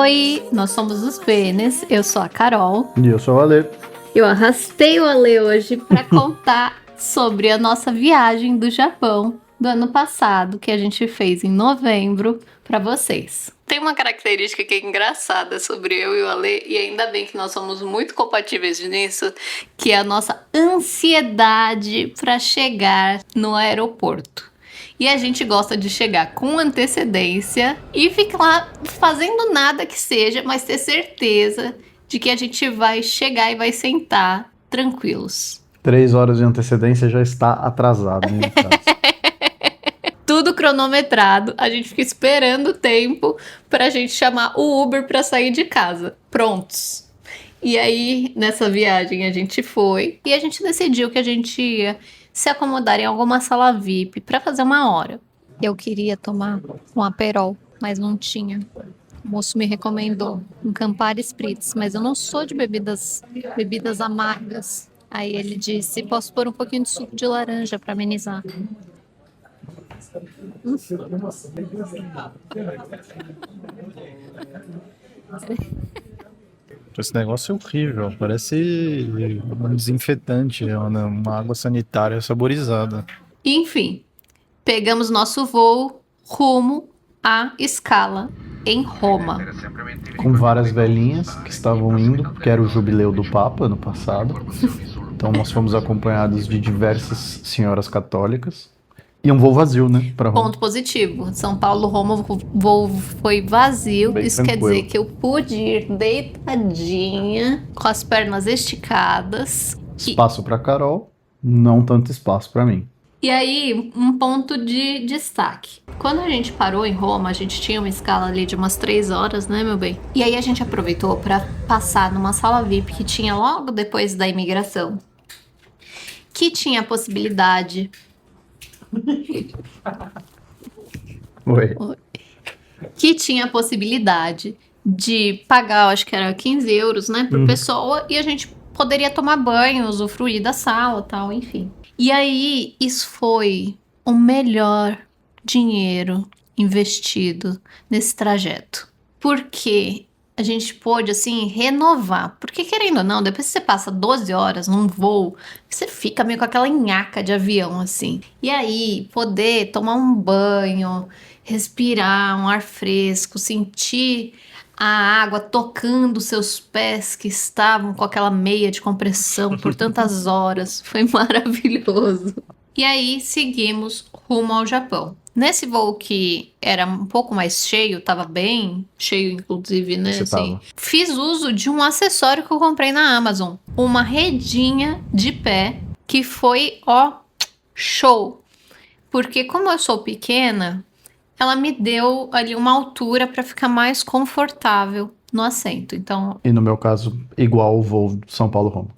Oi, nós somos os Benes, eu sou a Carol. E eu sou o Ale. Eu arrastei o Ale hoje para contar sobre a nossa viagem do Japão do ano passado, que a gente fez em novembro, para vocês. Tem uma característica que é engraçada sobre eu e o Ale, e ainda bem que nós somos muito compatíveis nisso, que é a nossa ansiedade para chegar no aeroporto. E a gente gosta de chegar com antecedência e ficar lá fazendo nada que seja, mas ter certeza de que a gente vai chegar e vai sentar tranquilos. 3 horas de antecedência já está atrasado, né? Tudo cronometrado, a gente fica esperando o tempo pra gente chamar o Uber pra sair de casa. Prontos. E aí, nessa viagem, a gente foi e a gente decidiu que a gente ia se acomodar em alguma sala VIP para fazer uma hora. Eu queria tomar um Aperol, mas não tinha. O moço me recomendou um Campari Spritz, mas eu não sou de bebidas amargas. Aí ele disse, posso pôr um pouquinho de suco de laranja para amenizar. Esse negócio é horrível, parece um desinfetante, uma água sanitária saborizada. Enfim, pegamos nosso voo rumo à Scala, em Roma. Com várias velhinhas que estavam indo, porque era o jubileu do Papa ano passado. Então nós fomos acompanhados de diversas senhoras católicas. E um voo vazio, né? Pra Roma. Ponto positivo. São Paulo-Roma, o voo foi vazio. Bem Isso tranquilo. quer dizer que eu pude ir deitadinha, com as pernas esticadas. Espaço pra Carol, não tanto espaço pra mim. E aí, um ponto de destaque. Quando a gente parou em Roma, a gente tinha uma escala ali de umas 3 horas, né, meu bem? E aí a gente aproveitou para passar numa sala VIP que tinha logo depois da imigração. Que tinha a possibilidade... Oi. Que tinha a possibilidade de pagar, acho que era 15 euros, né, por pessoa, e a gente poderia tomar banho, usufruir da sala e tal, enfim. E aí, isso foi o melhor dinheiro investido nesse trajeto. Porque a gente pôde, assim, renovar. Porque, querendo ou não, depois que você passa 12 horas num voo, você fica meio com aquela nhaca de avião, assim. E aí, poder tomar um banho, respirar um ar fresco, sentir a água tocando seus pés que estavam com aquela meia de compressão por tantas horas. Foi maravilhoso. E aí, seguimos rumo ao Japão. Nesse voo que era um pouco mais cheio, tava bem cheio, inclusive, né? Você Assim, tava. fiz uso de um acessório que eu comprei na Amazon. Uma redinha de pé que foi, ó, show. Porque como eu sou pequena, ela me deu ali uma altura para ficar mais confortável no assento. Então, E no meu caso, igual o voo de São Paulo-Roma.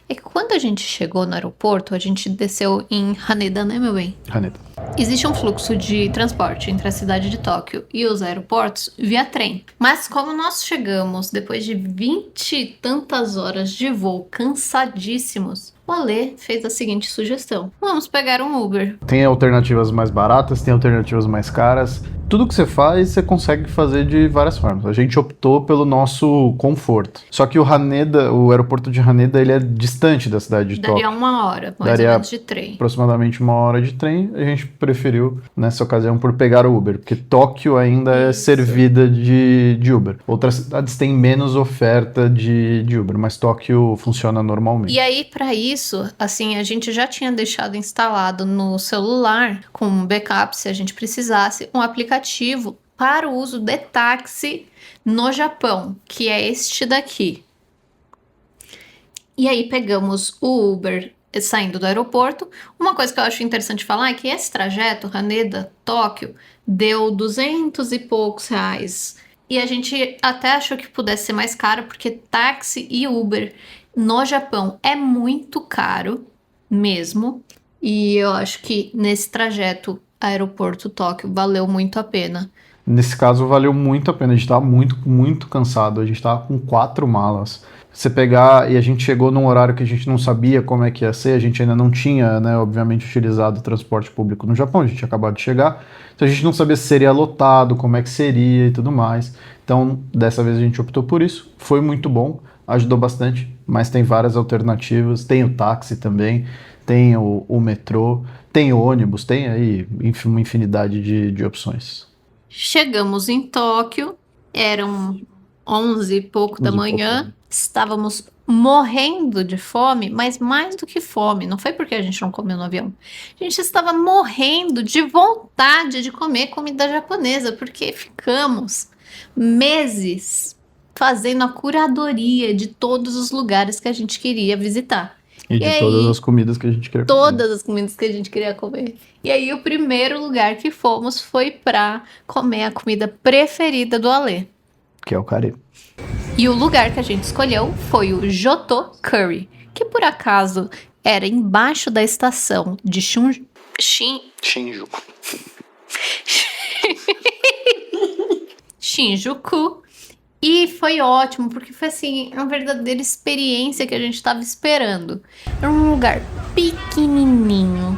é que quando a gente chegou no aeroporto, a gente desceu em Haneda, né, meu bem? Haneda. Existe um fluxo de transporte entre a cidade de Tóquio e os aeroportos via trem. Mas como nós chegamos depois de 20 e tantas horas de voo cansadíssimos, o Ale fez a seguinte sugestão: vamos pegar um Uber. Tem alternativas mais baratas, tem alternativas mais caras. Tudo que você faz, você consegue fazer de várias formas. A gente optou pelo nosso conforto. Só que o Haneda, o aeroporto de Haneda, ele é distante da cidade de Tóquio. Daria uma hora, mais Daria ou menos, de trem. Aproximadamente 1 hora de trem. A gente preferiu, nessa ocasião, por pegar o Uber. Porque Tóquio ainda é servida de Uber. Outras cidades têm menos oferta de Uber, mas Tóquio funciona normalmente. E aí, para isso, assim, a gente já tinha deixado instalado no celular, com um backup, se a gente precisasse, um aplicativo para o uso de táxi no Japão, que é este daqui. E aí pegamos o Uber saindo do aeroporto. Uma coisa que eu acho interessante falar é que esse trajeto, Haneda, Tóquio, deu 200 e poucos reais. E a gente até achou que pudesse ser mais caro, porque táxi e Uber no Japão é muito caro mesmo. E eu acho que nesse trajeto aeroporto Tóquio valeu muito a pena. Nesse caso, valeu muito a pena. A gente tava muito cansado. A gente tava com 4 malas. Você pegar, e a gente chegou num horário que a gente não sabia como é que ia ser, a gente ainda não tinha, né, obviamente, utilizado o transporte público no Japão, a gente tinha acabado de chegar, então a gente não sabia se seria lotado, como é que seria e tudo mais. Então, dessa vez a gente optou por isso. Foi muito bom, ajudou bastante, mas tem várias alternativas. Tem o táxi também, tem o metrô, tem o ônibus, tem aí uma infinidade de opções. Chegamos em Tóquio, eram 11 e pouco da 11 e pouco, manhã, né? estávamos morrendo de fome, mas mais do que fome, não foi porque a gente não comeu no avião. A gente estava morrendo de vontade de comer comida japonesa, porque ficamos meses fazendo a curadoria de todos os lugares que a gente queria visitar. E de E todas aí, as comidas que a gente queria comer. todas as comidas que a gente queria comer. E aí, o primeiro lugar que fomos foi pra comer a comida preferida do Alê. Que é o carê. E o lugar que a gente escolheu foi o Joto Curry, que por acaso era embaixo da estação de Shinjuku. Shinjuku. E foi ótimo, porque foi assim, uma verdadeira experiência que a gente estava esperando. Era um lugar pequenininho,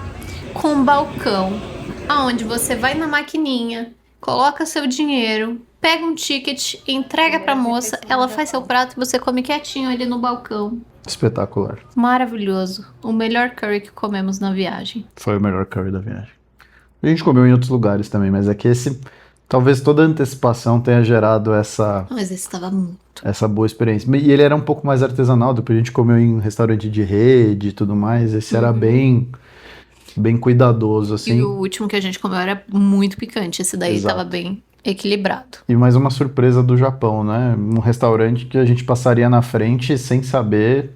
com um balcão, aonde você vai na maquininha, coloca seu dinheiro, pega um ticket, entrega pra moça, ela faz seu prato e você come quietinho ali no balcão. Espetacular. Maravilhoso. O melhor curry que comemos na viagem. Foi o melhor curry da viagem. A gente comeu em outros lugares também, mas é que esse... Talvez toda a antecipação tenha gerado Mas esse estava muito. essa boa experiência. E ele era um pouco mais artesanal, depois a gente comeu em restaurante de rede e tudo mais. Esse era bem cuidadoso, assim. E o último que a gente comeu era muito picante. Esse daí Exato. estava bem equilibrado. E mais uma surpresa do Japão, né? Um restaurante que a gente passaria na frente sem saber.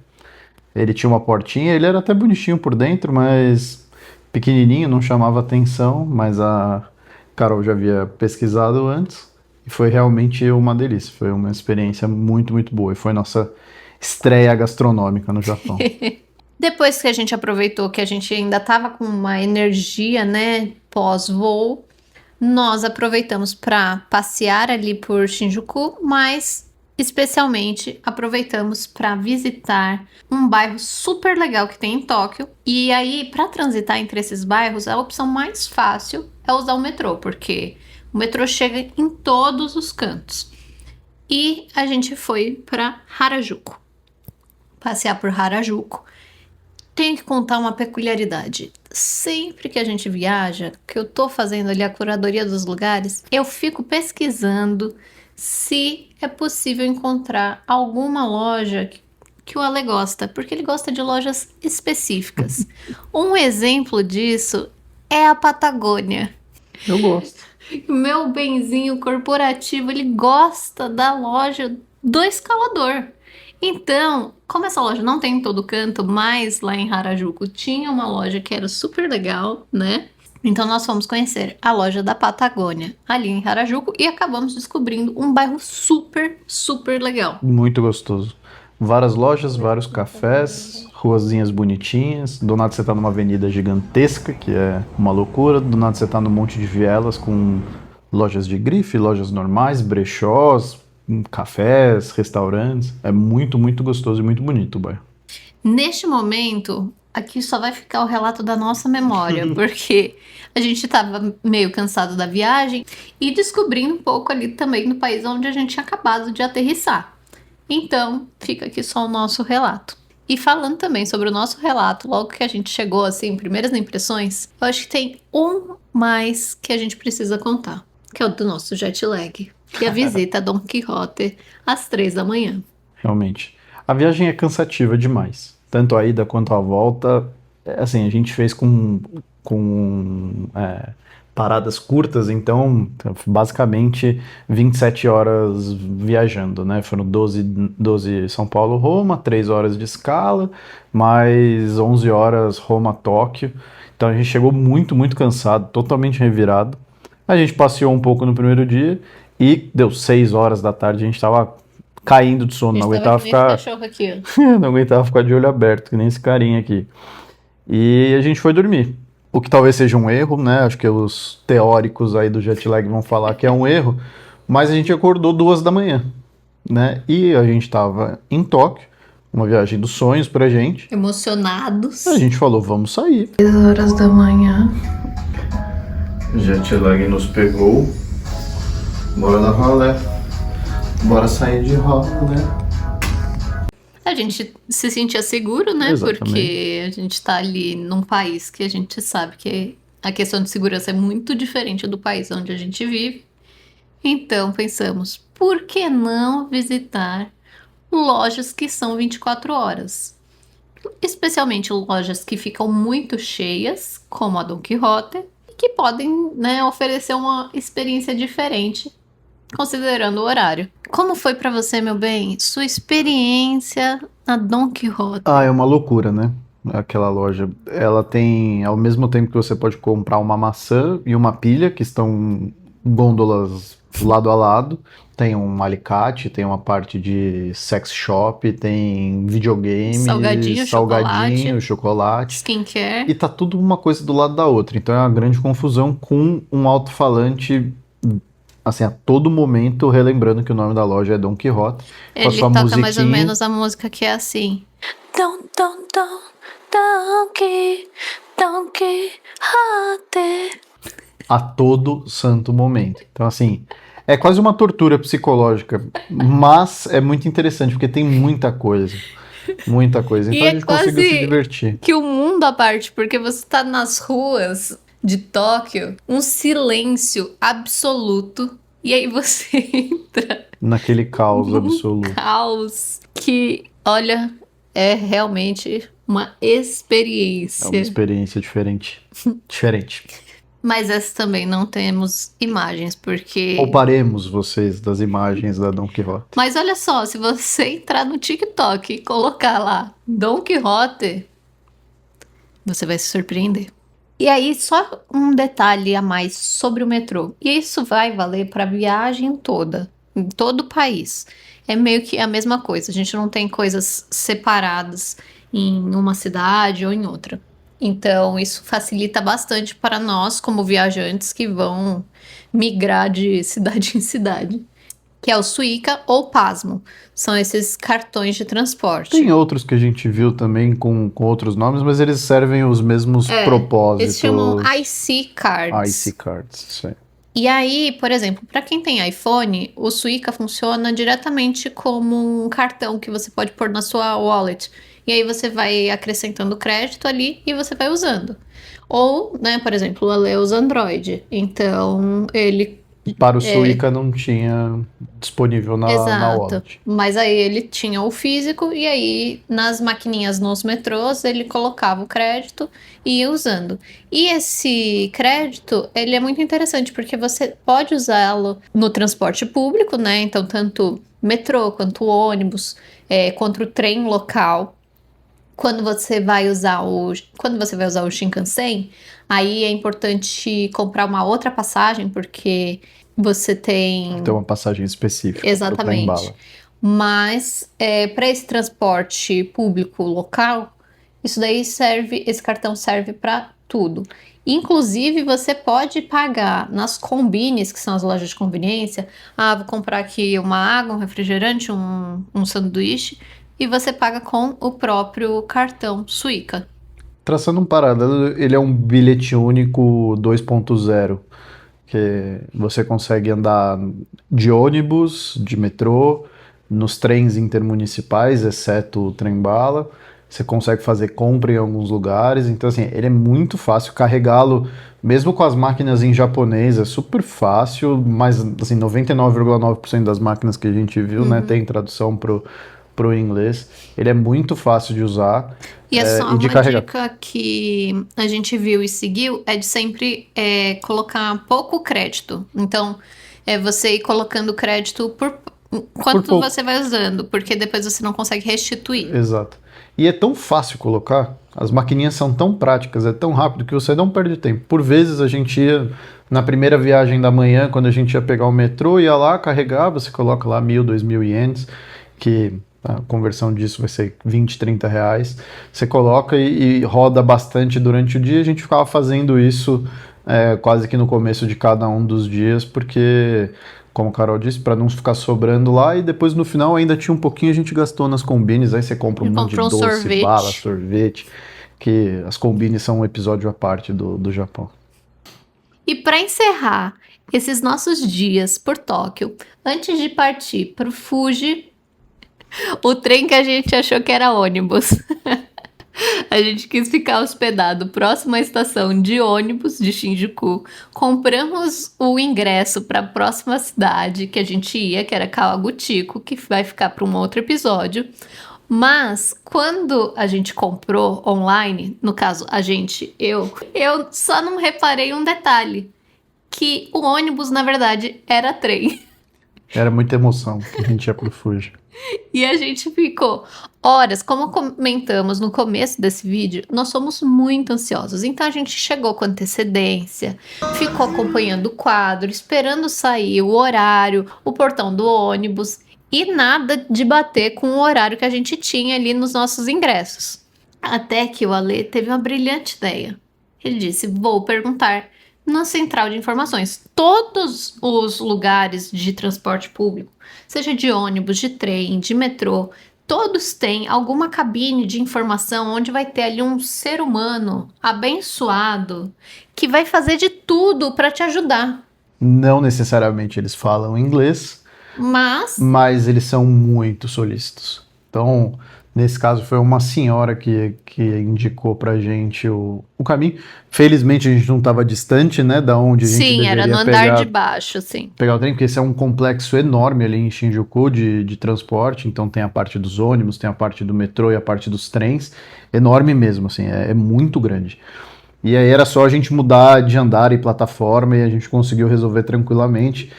Ele tinha uma portinha, ele era até bonitinho por dentro, mas pequenininho, não chamava atenção, mas a Carol já havia pesquisado antes e foi realmente uma delícia. Foi uma experiência muito, muito boa. E foi nossa estreia gastronômica no Japão. Depois que a gente aproveitou que a gente ainda estava com uma energia, né, pós-voo, nós aproveitamos para passear ali por Shinjuku, mas especialmente aproveitamos para visitar um bairro super legal que tem em Tóquio. E aí, para transitar entre esses bairros, a opção mais fácil é usar o metrô, porque o metrô chega em todos os cantos. E a gente foi para Harajuku. Passear por Harajuku. Tenho que contar uma peculiaridade. Sempre que a gente viaja, que eu tô fazendo ali a curadoria dos lugares, eu fico pesquisando se é possível encontrar alguma loja que o Ale gosta, porque ele gosta de lojas específicas. Um exemplo disso é a Patagônia. Eu gosto. O meu benzinho corporativo, ele gosta da loja do escalador. Então, como essa loja não tem em todo canto, mas lá em Harajuku tinha uma loja que era super legal, né? Então nós fomos conhecer a loja da Patagônia ali em Harajuku e acabamos descobrindo um bairro super, super legal. Muito gostoso. Várias lojas, vários cafés, ruazinhas bonitinhas. Do nada você tá numa avenida gigantesca, que é uma loucura. Do nada você tá num monte de vielas com lojas de grife, lojas normais, brechós, cafés, restaurantes. É muito, muito gostoso e muito bonito o bairro. Neste momento, aqui só vai ficar o relato da nossa memória, porque a gente estava meio cansado da viagem e descobrindo um pouco ali também no país onde a gente tinha acabado de aterrissar. Então, fica aqui só o nosso relato. E falando também sobre o nosso relato, logo que a gente chegou, assim, primeiras impressões, eu acho que tem um mais que a gente precisa contar, que é o do nosso jet lag. E a visita a Don Quixote às 3 da manhã. Realmente. A viagem é cansativa demais. Tanto a ida quanto a volta. Assim, a gente fez com paradas curtas, então basicamente 27 horas viajando, né? Foram 12 São Paulo-Roma, 3 horas de escala, mais 11 horas Roma-Tóquio. Então a gente chegou muito, muito cansado, totalmente revirado. A gente passeou um pouco no primeiro dia e deu 6 horas da tarde, a gente estava caindo de sono, não aguentava ficar... não aguentava ficar de olho aberto, que nem esse carinha aqui. E a gente foi dormir. O que talvez seja um erro, né? Acho que os teóricos aí do jet lag vão falar que é um erro, mas a gente acordou 2 da manhã, né? E a gente estava em Tóquio, uma viagem dos sonhos pra gente. Emocionados. A gente falou, vamos sair. 3 horas da manhã. O jet lag nos pegou. Bora dar rolê. Bora sair de rock, né? A gente se sentia seguro, né? Exatamente. Porque a gente tá ali num país que a gente sabe que a questão de segurança é muito diferente do país onde a gente vive. Então pensamos, por que não visitar lojas que são 24 horas? Especialmente lojas que ficam muito cheias, como a Don Quijote, e que podem, né, oferecer uma experiência diferente, considerando o horário. Como foi pra você, meu bem, sua experiência na Don Quijote? Ah, é uma loucura, né? Aquela loja. Ela tem, ao mesmo tempo que você pode comprar uma maçã e uma pilha, que estão gôndolas lado a lado. Tem um alicate, tem uma parte de sex shop, tem videogame, salgadinho, chocolate. Skincare. E tá tudo uma coisa do lado da outra. Então é uma grande confusão com um alto-falante, assim, a todo momento, relembrando que o nome da loja é Don Quijote. Com a Ele sua toca mais ou musiquinha. menos a música que é assim. Don Quixote. A todo santo momento. Então, assim, é quase uma tortura psicológica, mas é muito interessante, porque tem muita coisa. Muita coisa. E Então a é gente conseguiu se quase divertir. que o mundo à parte, porque você tá nas ruas de Tóquio, um silêncio absoluto, e aí você entra Naquele caos num absoluto. caos que, olha, é realmente uma É experiência. uma experiência diferente. Diferente. Mas essa também não temos imagens, porque... Pouparemos vocês das imagens da Don Quixote. Mas olha só, se você entrar no TikTok e colocar lá Don Quixote, você vai se surpreender. E aí, só um detalhe a mais sobre o metrô. E isso vai valer para a viagem toda, em todo o país. É meio que a mesma coisa. A gente não tem coisas separadas em uma cidade ou em outra. Então, isso facilita bastante para nós, como viajantes, que vão migrar de cidade em cidade. Que é o Suica ou Pasmo. São esses cartões de transporte. Tem outros que a gente viu também com outros nomes, mas eles servem os mesmos propósitos. Eles chamam IC Cards. IC Cards, isso aí. E aí, por exemplo, para quem tem iPhone, o Suica funciona diretamente como um cartão que você pode pôr na sua wallet. E aí você vai acrescentando crédito ali e você vai usando. Ou, né, por exemplo, o Ale usa Android. Então, ele... Para o Suica não tinha disponível na Exato. wallet. Mas aí ele tinha o físico e aí nas maquininhas nos metrôs ele colocava o crédito e ia usando. E esse crédito, ele é muito interessante porque você pode usá-lo no transporte público, né? Então tanto metrô quanto ônibus, quanto o trem local. Quando você vai usar o Shinkansen, aí é importante comprar uma outra passagem, porque você tem... Tem uma passagem específica. Exatamente. Pro trem-bala. Mas para esse transporte público local, esse cartão serve para tudo. Inclusive, você pode pagar nas combines, que são as lojas de conveniência. Ah, vou comprar aqui uma água, um refrigerante, um sanduíche. E você paga com o próprio cartão Suica. Traçando um paralelo, ele é um bilhete único 2.0, que você consegue andar de ônibus, de metrô, nos trens intermunicipais, exceto o trem-bala. Você consegue fazer compra em alguns lugares. Então, assim, ele é muito fácil carregá-lo, mesmo com as máquinas em japonês, é super fácil, mas, assim, 99,9% das máquinas que a gente viu, né, tem tradução pro inglês. Ele é muito fácil de usar. E é só e de uma carregar. dica que a gente viu e seguiu, é de sempre colocar pouco crédito. Então, você ir colocando crédito por quanto pouco. você vai usando, porque depois você não consegue restituir. Exato. E é tão fácil colocar, as maquininhas são tão práticas, é tão rápido que você não perde tempo. Por vezes a gente ia, na primeira viagem da manhã, quando a gente ia pegar o metrô, ia lá, carregava, você coloca lá 1.000, 2.000 ienes, que a conversão disso vai ser 20, 30 reais. Você coloca e roda bastante durante o dia. A gente ficava fazendo isso quase que no começo de cada um dos dias, porque, como a Carol disse, para não ficar sobrando lá, e depois no final ainda tinha um pouquinho, a gente gastou nas combines. Aí você compra um monte de doce, sorvete. bala, sorvete, que as combines são um episódio à parte do Japão. E para encerrar esses nossos dias por Tóquio, antes de partir pro Fuji, o trem que a gente achou que era ônibus. A gente quis ficar hospedado próximo à estação de ônibus de Shinjuku. Compramos o ingresso para a próxima cidade que a gente ia, que era Kawaguchiko, que vai ficar para um outro episódio. Mas quando a gente comprou online, no caso eu só não reparei um detalhe, que o ônibus na verdade era trem. Era muita emoção que a gente ia pro Fuji. E a gente ficou horas, como comentamos no começo desse vídeo, nós somos muito ansiosos. Então a gente chegou com antecedência, ficou acompanhando o quadro, esperando sair o horário, o portão do ônibus e nada de bater com o horário que a gente tinha ali nos nossos ingressos. Até que o Ale teve uma brilhante ideia. Ele disse: vou perguntar na central de informações. Todos os lugares de transporte público, seja de ônibus, de trem, de metrô, todos têm alguma cabine de informação onde vai ter ali um ser humano abençoado que vai fazer de tudo para te ajudar. Não necessariamente eles falam inglês, mas eles são muito solícitos. Então, nesse caso, foi uma senhora que indicou pra gente o caminho. Felizmente, a gente não estava distante, né, da onde a gente sim, deveria era no andar de baixo, sim. Pegar o trem, porque esse é um complexo enorme ali em Shinjuku de transporte. Então, tem a parte dos ônibus, tem a parte do metrô e a parte dos trens. Enorme mesmo, assim, é muito grande. E aí era só a gente mudar de andar e plataforma e a gente conseguiu resolver tranquilamente.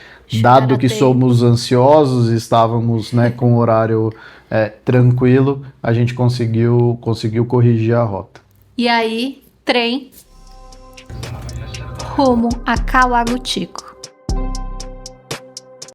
Dado que somos ansiosos e estávamos, né, com o horário tranquilo, a gente conseguiu corrigir a rota. E aí, trem rumo a Kawaguchiko.